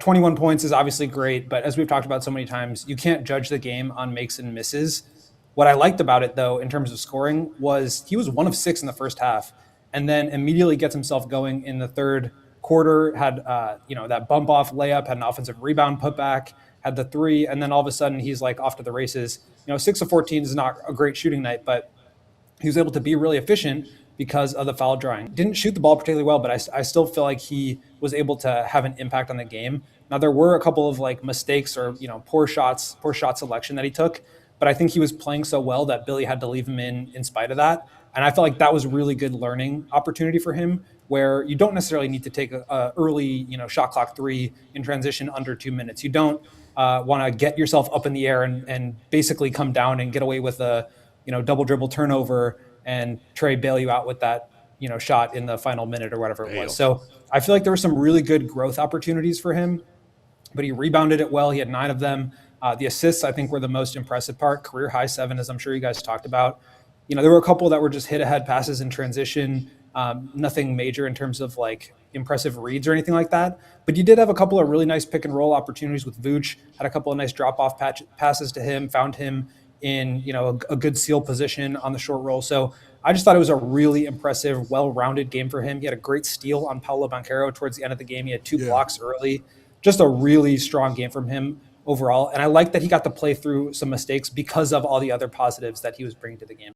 21 points is obviously great, but as we've talked about so many times, you can't judge the game on makes and misses. What I liked about it, though, in terms of scoring, was he was 1 of 6 in the first half, and then immediately gets himself going in the third quarter. Had that bump off layup, had an offensive rebound putback, had the three, and then all of a sudden he's like off to the races. 6 of 14 is not a great shooting night, but he was able to be really efficient because of the foul drawing. Didn't shoot the ball particularly well, but I still feel like he was able to have an impact on the game. Now there were a couple of like mistakes or poor shot selection that he took, but I think he was playing so well that Billy had to leave him in spite of that. And I felt like that was a really good learning opportunity for him, where you don't necessarily need to take a early shot clock three in transition under 2 minutes. You don't want to get yourself up in the air and basically come down and get away with a double dribble turnover and Trey bail you out with that shot in the final minute or whatever it was. So I feel like there were some really good growth opportunities for him, but he rebounded it well. He had 9 of them. The assists, I think, were the most impressive part. Career high 7, as I'm sure you guys talked about. There were a couple that were just hit ahead passes in transition. Nothing major in terms of like impressive reads or anything like that. But you did have a couple of really nice pick and roll opportunities with Vooch. Had a couple of nice drop off passes to him. Found him in a good seal position on the short roll. So I just thought it was a really impressive, well-rounded game for him. He had a great steal on Paolo Banchero towards the end of the game. He had 2 blocks early. Just a really strong game from him overall. And I like that he got to play through some mistakes because of all the other positives that he was bringing to the game.